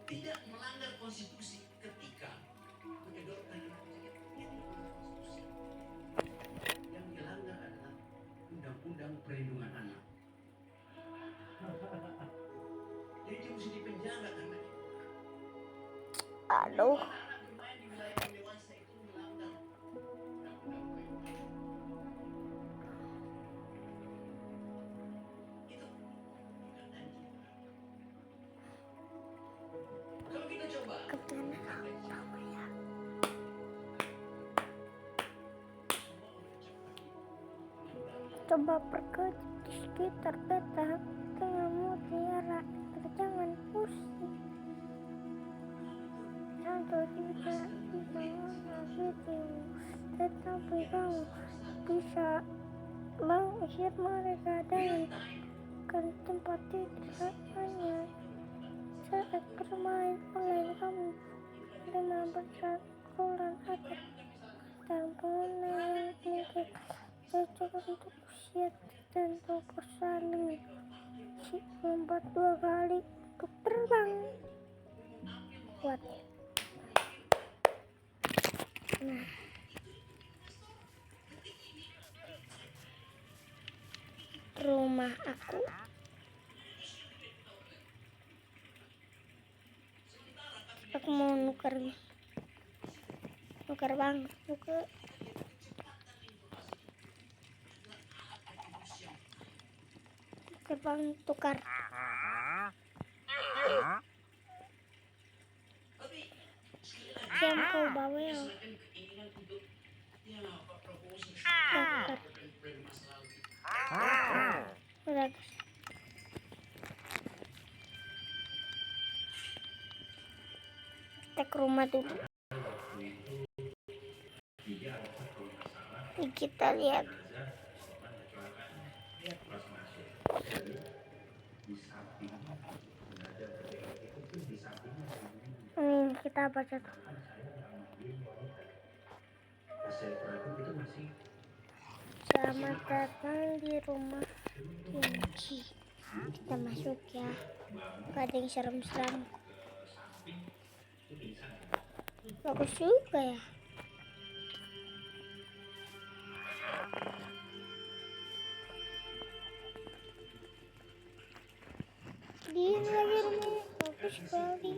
tidak melanggar konstitusi ketika menyodorkan konstitusi. Yang dilanggar adalah undang-undang perlindungan anak. Jadi dia mesti dipenjara karena itu. Aduh. Anak bermain di wilayah yang dewasa itu melanggar undang-undang perlindungan anak. Itu kalau kita coba pergi di sekitar peta dengan mutiara, jangan pusing. Satu tidak mengasihmu, tetapi kamu bisa mengusir mereka dengan tempat tidak hanya saat bermain online. Kamu dengan bersakuran atas dan pengenal mungkin cocok untuk usia tertentu. Bersaling si lompat 2 kali untuk terbang kuat. Nah, rumah aku mau nuker bang, tukar. Yang kau bawa ya. Udah. Kita ke rumah dulu. Kita lihat. Kita baca tuh. Selamat datang di rumah Kinci. Kita masuk ya. Gak ada yang serem-serem. Bagus juga ya. Dia lagi rumah bagus sekali.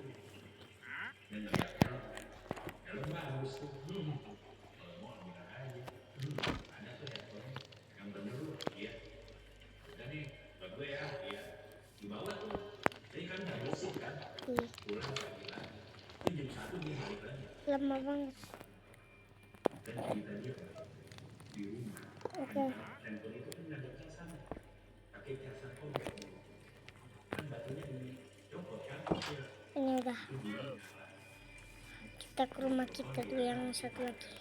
Lama banget. Oke. Ini udah. Kita ke rumah kita dulu yang satu lagi.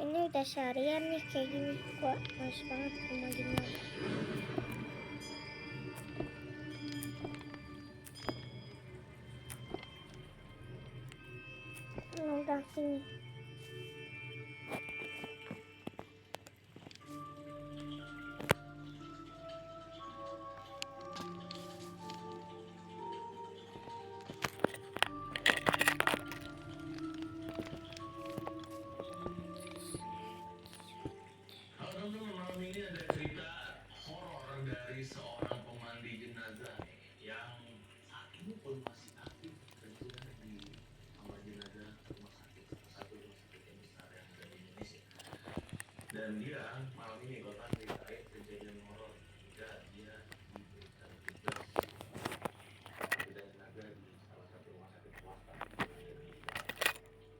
Ini udah seharian nih kayak gini. Gua males banget rumah gini. Udah sini. Ini ada cerita horor dari seorang pemandi jenazah yang saat ini pun masih aktif bertugas di kamar jenazah rumah sakit, salah satu rumah sakit yang besar yang ada di Indonesia. Dan dia malam ini korban terkait kejadian horor ketika dia diberikan tugas bedah tenaga di salah satu rumah sakit swasta.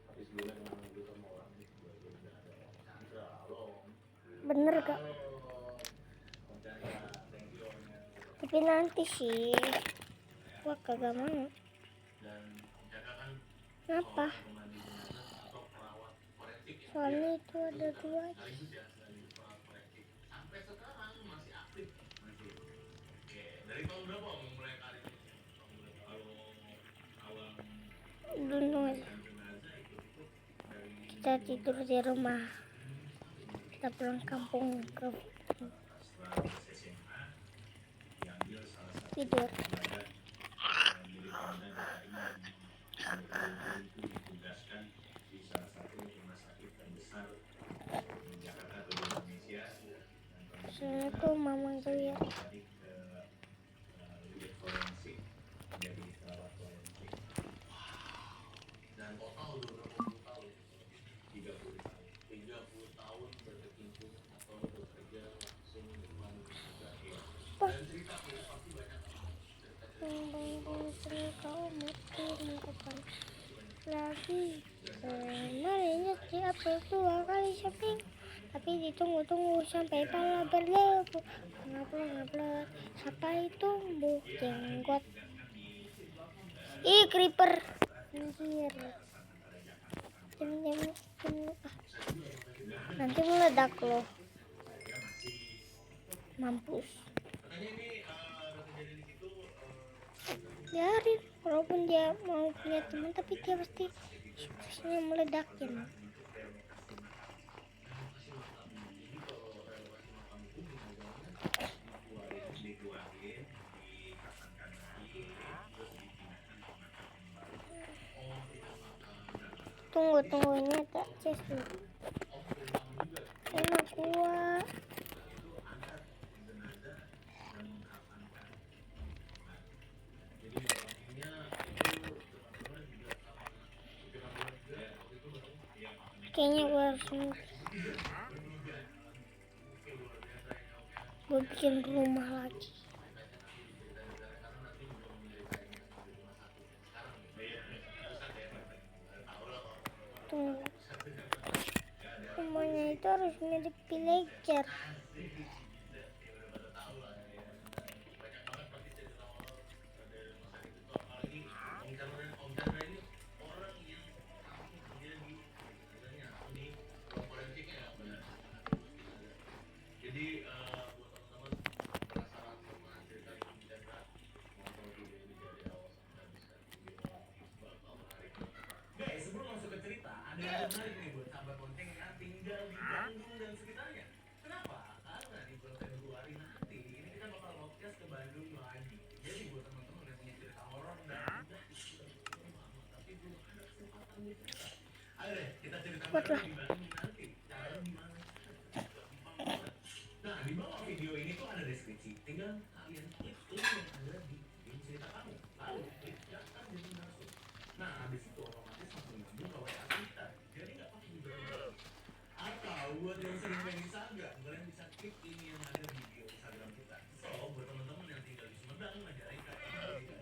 Tapi sebelumnya memang itu sama orang ini juga tidak ada Chandra, halo. Bener gak? Tapi nanti sih gua kagak mau. Kenapa? Soalnya itu ada 2 aja. Sampai sekarang masih aktif. Oke, dari tahun berapa mulai karir ini? Dulu kita tidur di rumah. Kita pulang kampung ke tidur. Assalamualaikum Mama Joya. Dan total udah berapa puluh tahun? 30 tahun berkecimpung atau bekerja langsung dengan Zahir. Dan cerita pasti banyak. Bang kau mati kapan lagi? Kemarinnya di upload 2 kali shopping, tapi ditunggu-tunggu sampai pala berlebu. Ngupload sampai tumbuh jenggot. Ih, creeper. Anjir. Jam. Nanti meledak loh. Mampus. Biarin, walaupun dia mau punya teman, tapi dia pasti situasinya meledakin. Tunggu ini ada chest dulu. Enak gua. Kayaknya gue harus bikin rumah lagi. Tunggu. Rumahnya itu harus mirip villager. Sebelum masuk ke cerita, ada yang menarik nih buat sahabat lonceng yang tinggal di Bandung dan sekitarnya. Kenapa? Karena di bulan Februari nanti ini kita bakal podcast ke Bandung lagi. Jadi buat teman-teman yang punya cerita horor dan tapi belum ada kesempatan di cerita. Ayo deh, kita cerita bareng di Bandung nanti. Caranya gimana? Nah, di bawah video ini tuh ada deskripsi. Tinggal kalian klik link yang ada di cerita kamu. Lalu klik daftar jadi langsung. Nah, habis itu otomatis langsung nyambung ke WA kita. Jadi nggak pakai Google. Atau buat yang sering main Instagram, kalian bisa klik ini yang ada di video Instagram kita. So, buat teman-teman yang tinggal di Sumedang, Majalengka, pokoknya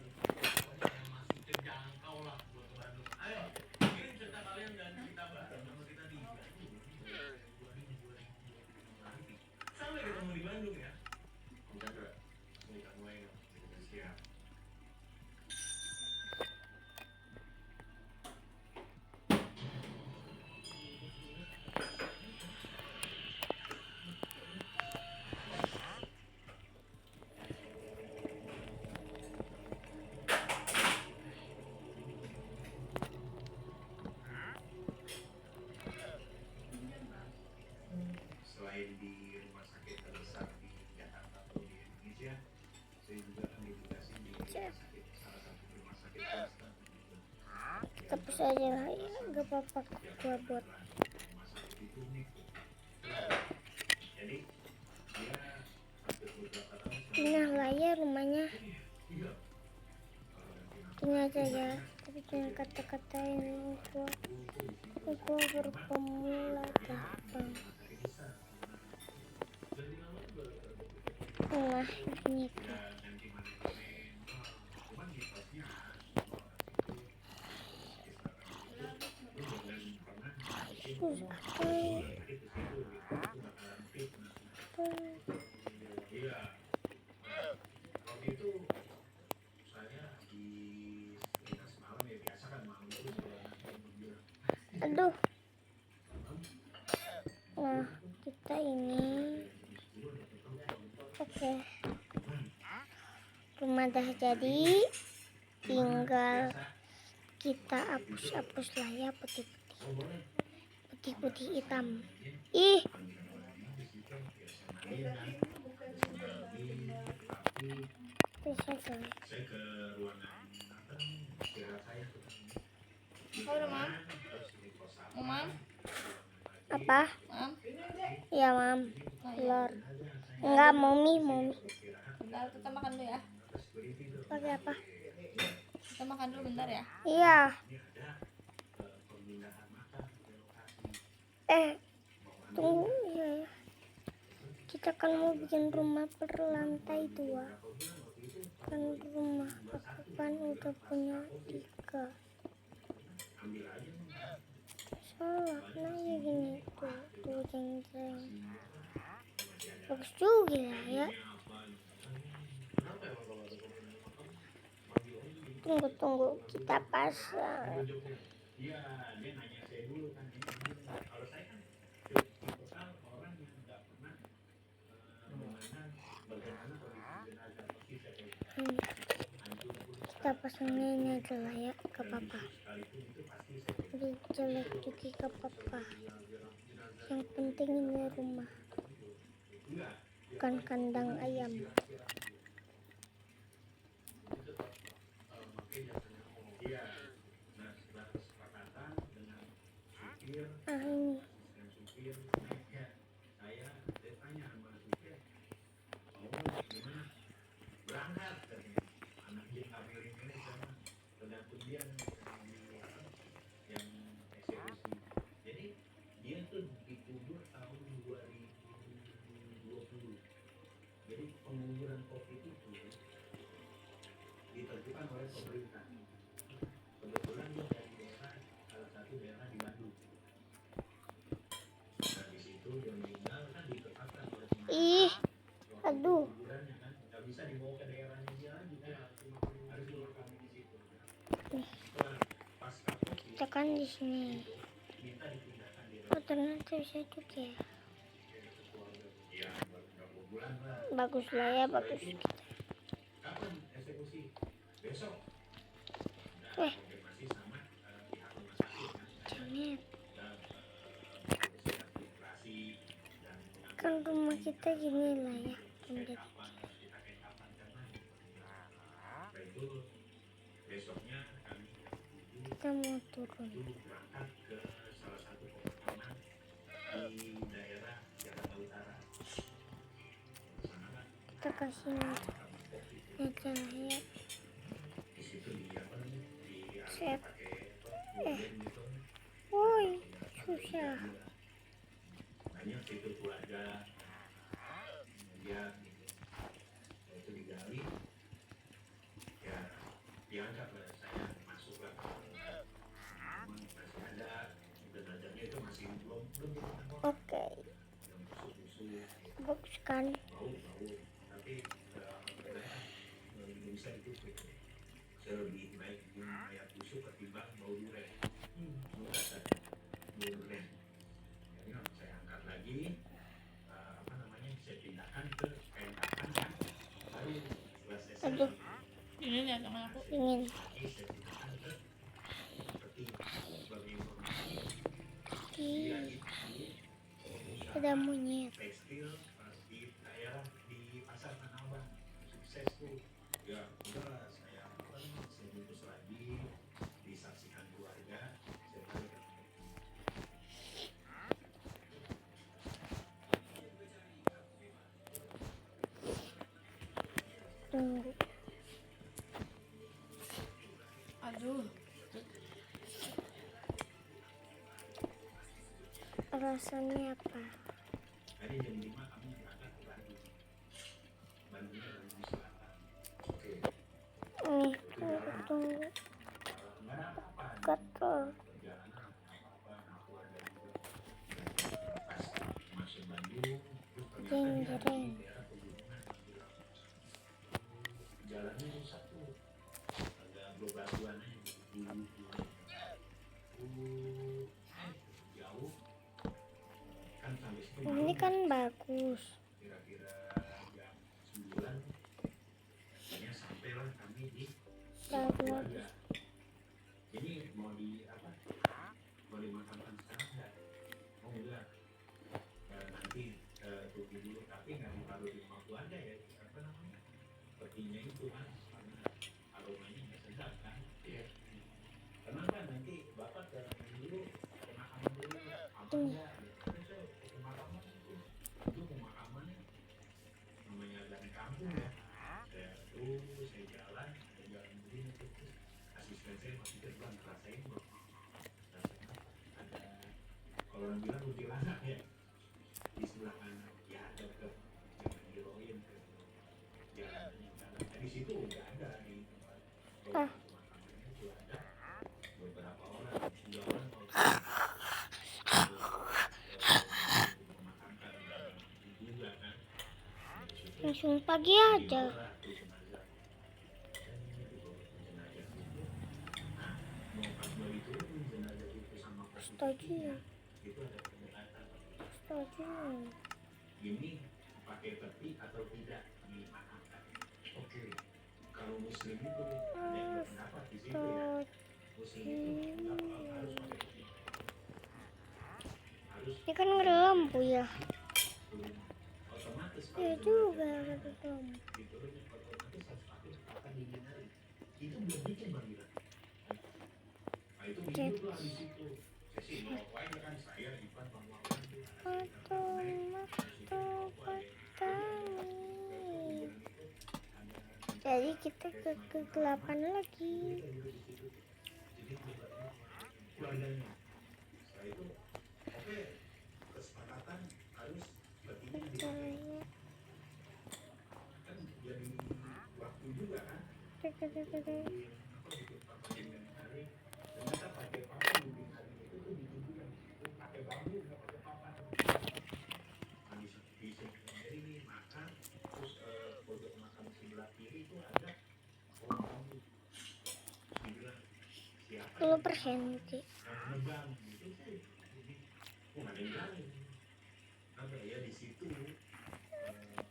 yang masih terjangkau lah buat ke Bandung. Ayo, kirim cerita kalian dan cerita bareng sama kita di Bandung 2025 nanti. Sampai ketemu di Bandung ya. Om Chandra, kita mulai dong. Kita siap. Selain di rumah sakit terbesar di Jakarta atau di Indonesia, saya juga mengedukasi di rumah sakit, salah satu rumah sakit swasta. Tepus aja lah ya, gak apa-apa gua buat. Rumah sakit itu unik. Jadi dia hampir beberapa tahun Pindah lah ya rumahnya. iya. Pindah saja, tapi jangan kata-katain gua. Gua berpemula gampang. Nah, ini tuh. Iya. Waktu itu saya di sekitar semalam ya, biasa kan malam itu Aduh. Nah, kita ini. Oke. Rumah dah jadi. Tinggal kita hapus-hapus lah ya putih-putih. Putih-putih hitam. Ih. Saya ke ruangan istirahat saya tuh. Oh, udah, Mam? Mam? Apa? Mam? Ya, Mam. Lor. Enggak, mommy. Bentar, kita makan dulu ya. Pakai apa? Kita makan dulu bentar ya. Iya. Tunggu ya. Kita kan mau bikin rumah berlantai 2. Kan rumah aku kan udah punya 3. Salah, nah ya gini tuh jeng. Bagus juga ya. Tunggu, kita pasang. Kita pasangnya ini aja lah ya, ke papa. Jadi jelek juga ke papa. Yang penting ini rumah, bukan kandang ayam. Ini Jadi pengunduran COVID itu ditentukan oleh pemerintah. Kebetulan dia dari daerah, salah satu daerah di Bandung. Nah di situ dia meninggal kan ditetapkan oleh pemerintah. aduh. Kuburannya kan nggak bisa dibawa ke daerahnya dia lagi kan, harus dimakamkan di situ. Setelah pasca COVID, Kita kan di sini. minta dipindahkan di Oh ternyata bisa juga ya. ya berapa bulan lah. Bagus lah ya, bagus. Kapan eksekusi? Besok. Eh. Konfirmasi sama pihak rumah sakit kan. Jangan. Dan proses administrasi dan Kan rumah kita gini lah ya. kapan kita kapan karena setelah itu besoknya kami Kita mau turun. berangkat ke salah satu pemakaman di daerah Jakarta Utara. Sana kan Kita kasih aja lah ya. di situ di apa namanya di Set. pakai gitu. Woi, susah. Banyak situ keluarga kemudian itu digali ya diangkat lah saya masuk lah masih ada jenazahnya itu masih belum ditemukan Oke, yang busuk-busuk bagus kan? bau tapi alhamdulillah bisa ditutup saya lebih baik mayat busuk ketimbang bau durian murah saja durian jadi saya angkat lagi apa namanya saya pindahkan ke kain kapan kan baru setelah selesai Aduh, Ini lihat sama aku. ingin. lagi saya pindahkan ke peti sebagai informasi dia Ih, itu ada monyet. tekstil di daerah di pasar Tanah Abang sukses tuh ya udah saya apa namanya saya bungkus lagi disaksikan keluarga saya balik ke Tunggu. Aduh. Rasanya apa? tadi jam 5 kami berangkat ke Bandung Bandungnya Bandung Selatan oke Nih, tunggu. nggak ada apa-apa Gatel. perjalanan apa-apa aku ada juga pas masuk Bandung terus ternyata dia ada di daerah pegunungan yang bilang jalannya rusak tuh agak berbatuan aja jauh kan sampai situ Ini kan bagus. kira-kira jam 9 akhirnya sampailah kami di Bagus. keluarga ini mau di apa mau dimakamkan sekarang enggak oh enggak nanti tunggu dulu tapi nggak ditaruh di rumah keluarga ya apa namanya petinya itu kan karena aromanya nggak sedap kan iya kenapa nanti bapak ke dulu pemakaman dulu apa enggak terus ke pemakaman itu pemakamannya saya masih terbang ngerasain kok. Rasanya ada, kalau orang bilang kuntilanak ya di sebelah kanan ya, deket jangan diroin ke jalan yang kanan. Nah, di situ nggak ada di tempat Ah, pemakamannya itu ada beberapa orang, 3 orang kalau memakamkan juga kan. Nah, di situ langsung pagi aja. dibawa tuh jenazah dan dibawa ke jenazah itu. Nah, mau pas mau diturun jenazah itu sama Setuju. posisinya itu ada perdebatan. Setuju. Ini pakai peti atau tidak dimakamkan. Oke, kalau muslim itu ada yang berpendapat di situ ya. Muslim itu nggak harus pakai peti, harus Ini kan ada lampu ya. turun otomatis. Iya Kalau juga ada lampu. diturunin otomatis harus pakai akan dihindari. Itu belum bikin Bang Ira. Nah itu hidup lah di situ. Saya sih mau aja kan, saya Ivan Bang Wawan tuh jadi kita ke kegelapan lagi. keluarganya. Setelah itu oke, kesepakatan harus petinya dipakai. Kan jadi waktu juga kan. Ternyata pakai papan dinding hari itu tuh ditubuhkan itu pakai bambu, nggak pakai papan. Nah, di sendiri nih makan, terus pojok makam sebelah kiri itu ada pohon bambu. Dibilang siapa yang 10% sih. nebang gitu sih. Jadi nggak ada yang berani. Apa ya di situ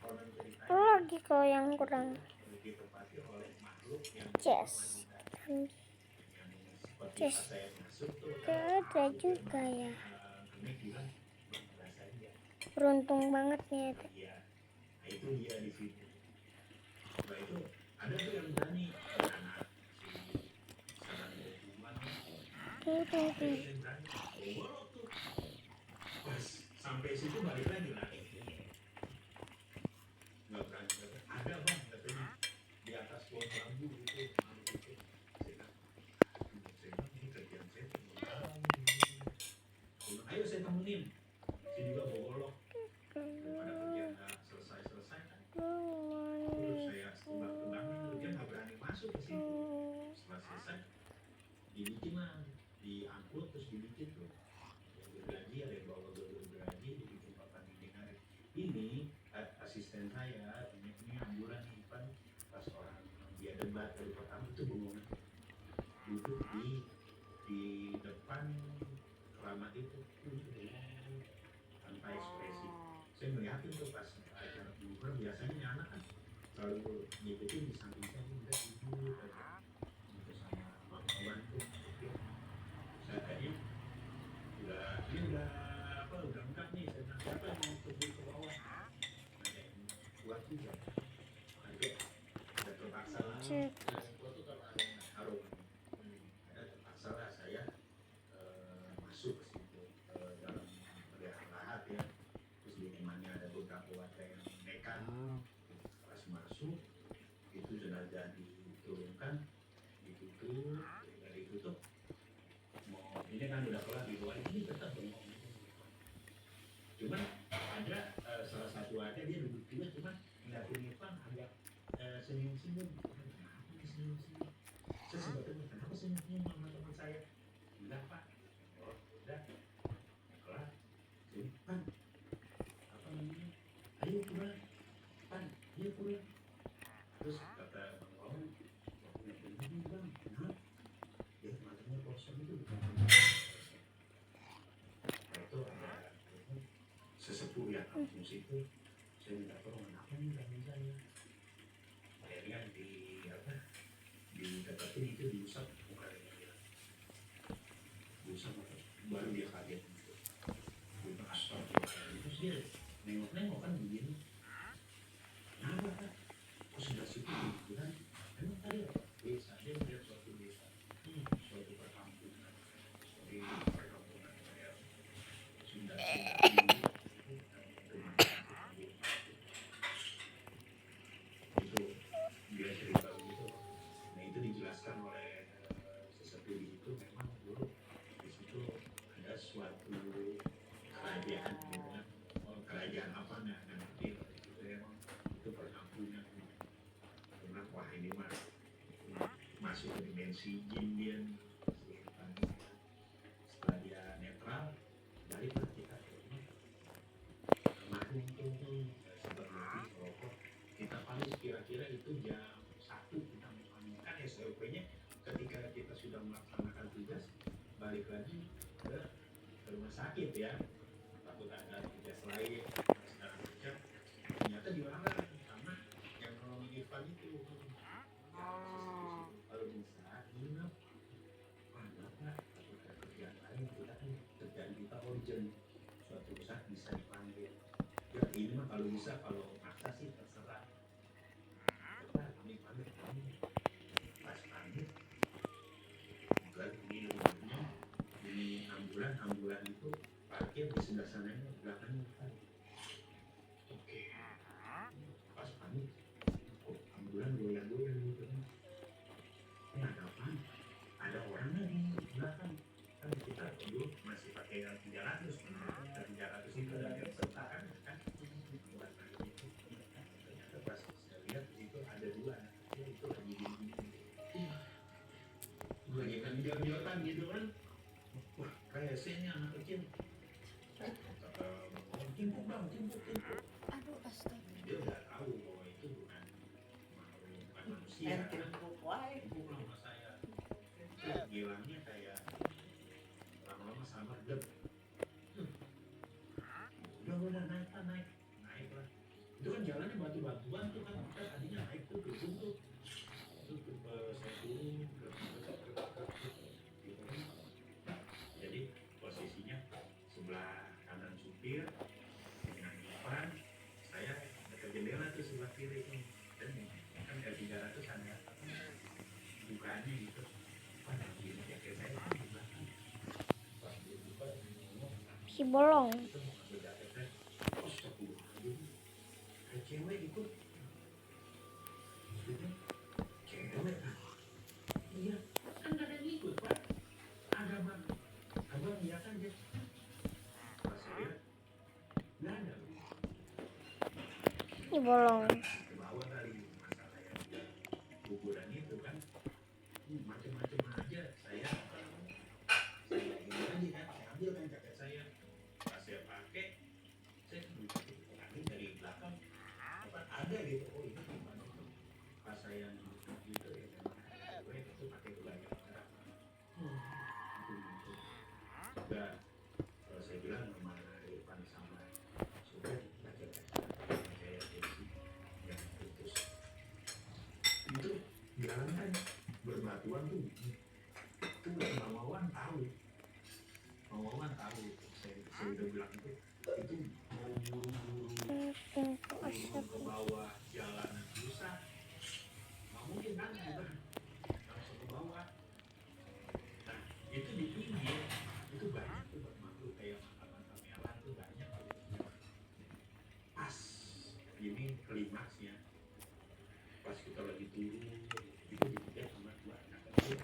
konon ceritanya Apa lagi kalau yang kurang? ditempati oleh makhluk yang Chess. seperti Chess. pas saya masuk tuh Gak ada juga ya. kami bilang bang rasanya Beruntung banget nih ada. ya. Nah itu dia di situ. Nah itu ada tuh yang berani anak si saran hukuman Tunggu. yang berani bawa tuh pas sampai situ balik lagi nggak berani. Ada bang katanya di atas pohon bambu itu ini kerjaan saya ayo saya temenin. Saya juga bawa golok daripada kerjaan nggak selesai kan. Terus saya tebak-tebakin dia nggak berani masuk ke situ. Setelah selesai dibikin lah, diangkut terus dibikin tuh yang gergaji, ada yang bawa gergaji dibikin papan dinding hari. Ini asisten saya ini ambulan Ivan pas orang dia debat dari pertama itu bengong duduk di depan keramat itu tanpa ekspresi. Saya melihatin tuh pas acara bubar biasanya anak kan selalu ngikutin di samping saya udah tidur aja gitu sama bang kawan tuh. Saya tadi udah apa udah enggak nih, saya bilang siapa yang mau pergi ke bawah, ada yang kuat juga. Nah, itu ada terpaksa lah. Yang kuat tuh kalau ada yang harum ada terpaksa lah saya masuk ke situ dalam melihat lahat ya. Terus di temannya ada beberapa warga yang nekat. Pas masuk itu jenazah diturunkan, ditutup, dari ditutup mau ini kan udah kelar di luar ini tetap bengong. Cuman ada salah satu ada dia duduk juga cuman ngeliatin Irfan agak senyum-senyum. Kenapa dia senyum-senyum? Saya sempat tanya kenapa senyum-senyum sama teman saya. Enggak pak, oh udah kelar. Jadi Pan apa namanya, ayo pulang Pan, ayo pulang. Terus kata bang Wawan punya begini bang, kenapa ya matanya kosong itu bukan itu ada sesepuh yang kampung situ. Saya minta tolong apa nih bang saya. Akhirnya di apa di deketin itu diusap mukanya dia, diusap baru dia kaget gitu. Dia astagfirullah. Terus dia nengok-nengok kan begini. Kenapa kan? Kok sudah situ bilang emang tadi apa? Desa, dia melihat suatu desa, suatu perkampungan di perkampungan saya Sunda itu dia cerita begitu. Nah itu dijelaskan oleh si Jin Dian si Fanny. Setelah dia netral baliklah kita ke rumah kemarin tuh sempat ngopi rokok kita paling kira-kira itu jam 1 kita mau kan SOP-nya ketika kita sudah melaksanakan tugas balik lagi ke rumah sakit ya takut ada tugas lain segala macam ternyata dilarang karena yang nolongin Irfan itu kalau bisa nginep mana pak takut ada kerjaan lain kita kan kerjaan kita urgent suatu saat bisa dipanggil ya ini mah kalau bisa kalau maksa sih terserah kita kami pamit pas pamit lagi di rumahnya ini ambulan itu parkir di sebelah sananya belakangnya kan oke pas pamit kok ambulan goyang-goyang gitu kan ini ada apa ada orang di belakang kan kita dulu masih pakai yang 300 dan 300 itu ada yang serta kan ternyata pas saya lihat di situ ada dua ya itu lagi gini lagi kan biar gitu kan wah kayak saya anak kecil timpuk Aduh, astaga. dia udah tahu bahwa itu bukan manusia timpuk lah sama saya gilangnya kayak lama-lama sama dep udah naik lah itu kan jalannya batu-batuan tuh kan kita tadinya naik tuh turun tuh saya turun gitu kan jadi posisinya sebelah kanan supir dengan depan saya dekat jendela tuh sebelah kiri tuh dan kan L300 ada bukanya gitu pada gini ya kayak saya di belakang pas dia buka Si bolong. kita mau ambil jaketnya oh sepuluh aja ada cewek ikut gitu cewek iya kan gak ada yang ikut pak ada bang abang lihat aja pas saya nggak ada Si bolong. ke bawah kali masalah yang kuburan itu kan macam-macam aja saya ini aja kan saya ambil kan jaket saya pas saya pakai saya ambil dari belakang apa ada gitu oh ini gimana tuh pas saya gitu ya gue itu pakai kebaya merah itu udah kalau saya bilang memang Irfan sama sudah baca saya Desi yang putus itu jalan kan berbatuan tuh itu Mawawan tahu saya udah bilang itu mau buru-buru ke bawah jalanan susah nggak mungkin kan bukan langsung ke bawah nah itu di pinggir itu banyak tuh buat makhluk kayak makanan kamelan tuh banyak pas ini klimaksnya pas kita lagi turun itu dikejar sama dua anak kecil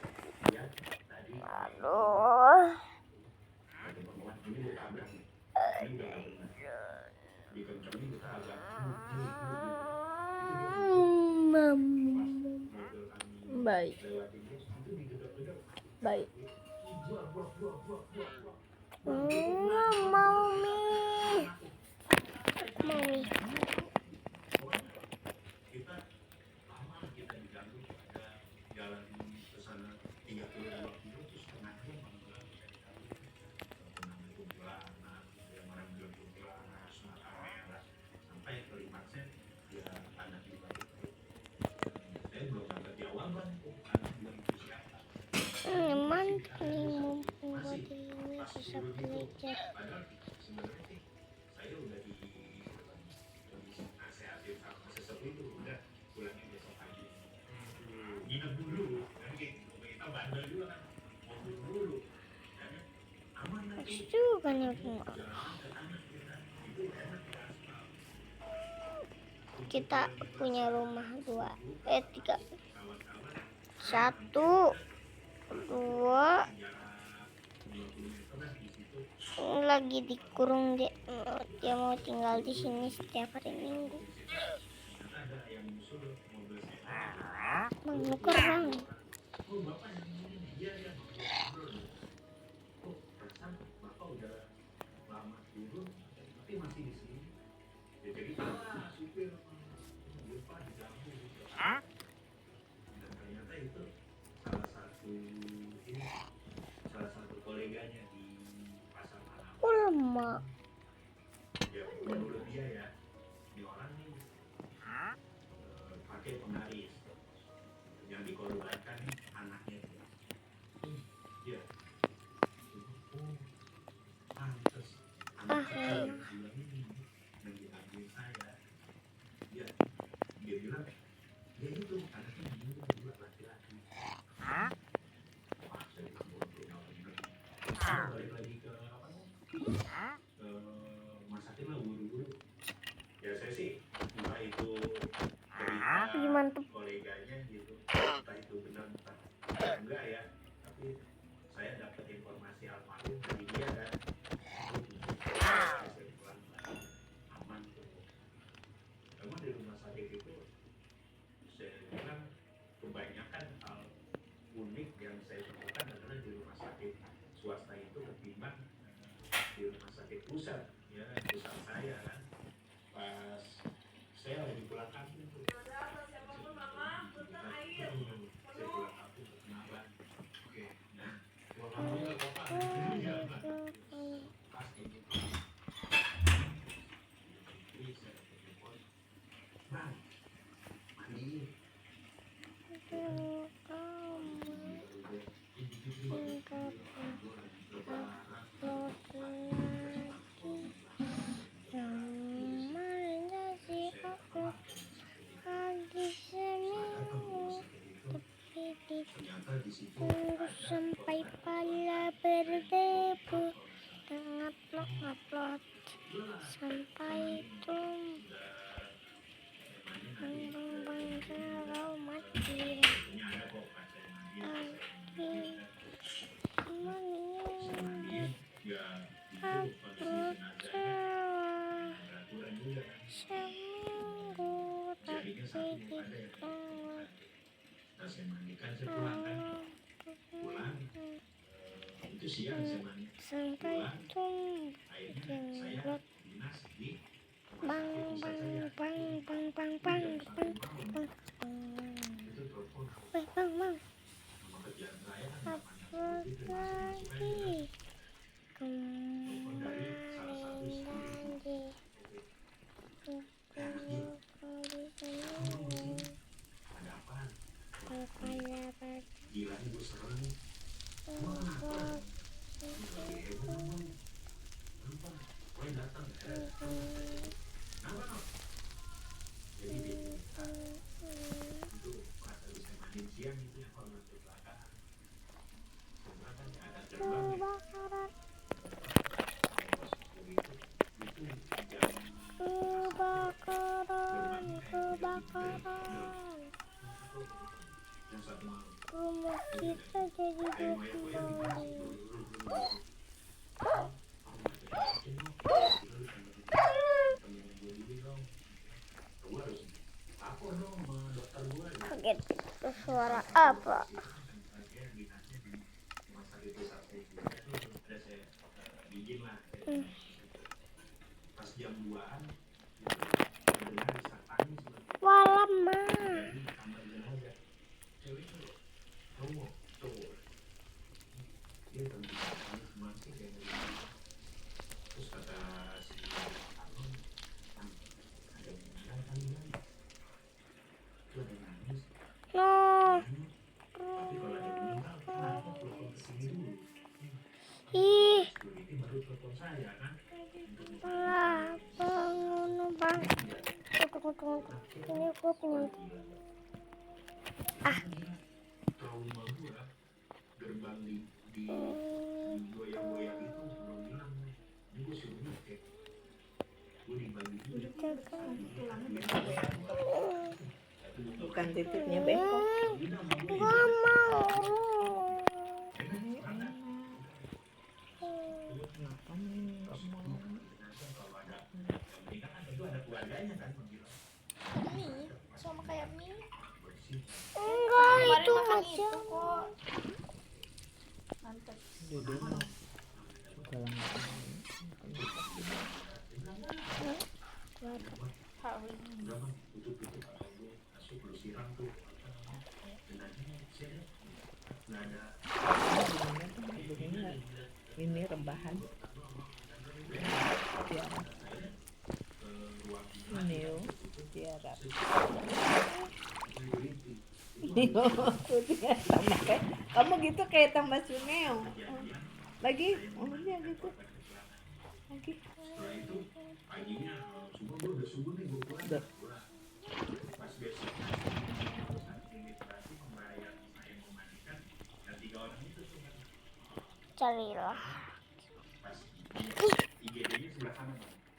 ya tadi Aduh. ada perempuan ini gue tabrak nih ini udah gak benar dikencengin kita agak mobil kami Baik. lewatin terus itu dijedok-jedok Baik. buah Mau mie. Mau mie. kita lama kita diganggu ada jalan ke sana 32 kilo terus setengah jam malam tenang itu anak yang orang bilang anak semata merah sampai klimaksnya ya anak juga saya belum sampai di awal bang anak bilang itu siapa Mantap nih mumpung buat ini bisa belajar. padahal sebenarnya sih saya udah di nasehatin sama sesepuh itu udah pulangnya besok pagi nginep dulu kan gitu kita bandel juga kan mau dulu kan aman nanti Itu kan ya rumah. jalan ke anak kita itu enak ya aspal Kita punya rumah tiga. kawan-kawan 1, 2. jarak 20 meter lah di situ Lagi dikurung dia mau tinggal di sini setiap hari Minggu. ternyata ada yang musuh mobil saya Mau kerang. Oh bapak yang ini, iya iya ngobrol. Oh perasaan bapak udah lama turun, tapi masih di sini. Ya jadi supir lupa diganggu gitu. Dan ternyata itu salah satu ini salah satu koleganya di pasar Tanah. Ulma. Ya menurut dia ya, ini orang nih pakai penggaris yang dikorbankan anaknya itu. Ya, oh pantes anak kecil yang bilang ini yang diambil saya. Ya, dia bilang ya itu anaknya meninggal juga laki-laki. Wah, saya bilang bodohnya bener. Balik lagi ke apa namanya? Ke rumah sakit lah buru-buru. Ya saya sih entah itu berita Mantep. koleganya gitu, entah itu benar entah enggak ya, tapi saya dapat informasi almarhum dari dia kan. Saya bilang aman tuh. Emang di rumah sakit itu saya bilang kebanyakan hal unik yang saya temukan adalah di rumah sakit swasta itu ketimbang di rumah sakit pusat ya, pusat saya kan pas saya lagi pulang kampung tuh. Saya pulang kampung ke Kenalan. Oke, nah pulang kampung ke bapak ya pas kayak gitu. Jadi saya telepon, bang mandiin. Ternyata di situ Sampai pala berdebu ngupload sampai itu bang kalau mati seminggu tapi saya mandikan, saya pulang kan, pulang itu siang saya mandi, sampai itu akhirnya saya dinas di bang itu telepon bang sama kerjaan saya kan upload lagi telepon dari salah satu security. Ada apaan? Gila ibu serem. Wah, lagi heboh bang. Kenapa? Boleh datang ya? Kenapa no? Jadi dia cerita itu pas habis saya mandi siang itu yang kalau masuk belakang. Sebenarnya kan ada gerbang ya. kebakaran rumah kita jadi kembali kaget suara apa Pas jam 2-an dengar isak tangis walam dari kamar jenazah. Cewek cowok, cowok. Dia tangis masih kayak gitu. Terus kata si Arnon, ada meninggal kali kan? Itu ada yang nangis. no Tapi kalau ada meninggal, kenapa telepon ke sini dulu? ih Security baru telepon saya kan? lah bangun bang tunggu ini gue punya Trauma gua gerbang di goyang-goyang itu belum bilang. Ini gua suruh ngecek. Gua dibagi dulu. Bukan titiknya bengkok. gak mau Kenapa nih nggak mau? Kalau ada yang meninggal kan tentu ada keluarganya kan bilang. Mie sama kayak mie. Bersih. enggak Kemarin itu makan aja itu kok Dede mah suka langganan. Ini rebahan tiara ini yo tiara sama kayak kamu gitu kayak tambah suneo lagi dia gitu lagi udah. Carilah.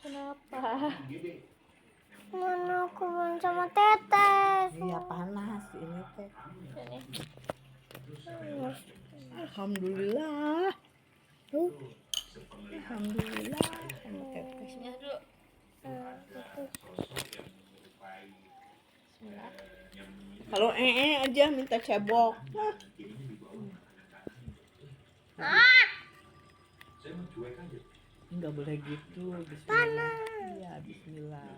Kenapa? Mana aku belum sama tetes. Iya panas ini teh. Panas. Alhamdulillah. Alhamdulillah sama tetesnya dulu. Kalau aja minta cebok. Enggak boleh gitu. Bismillah. Iya, bismillah.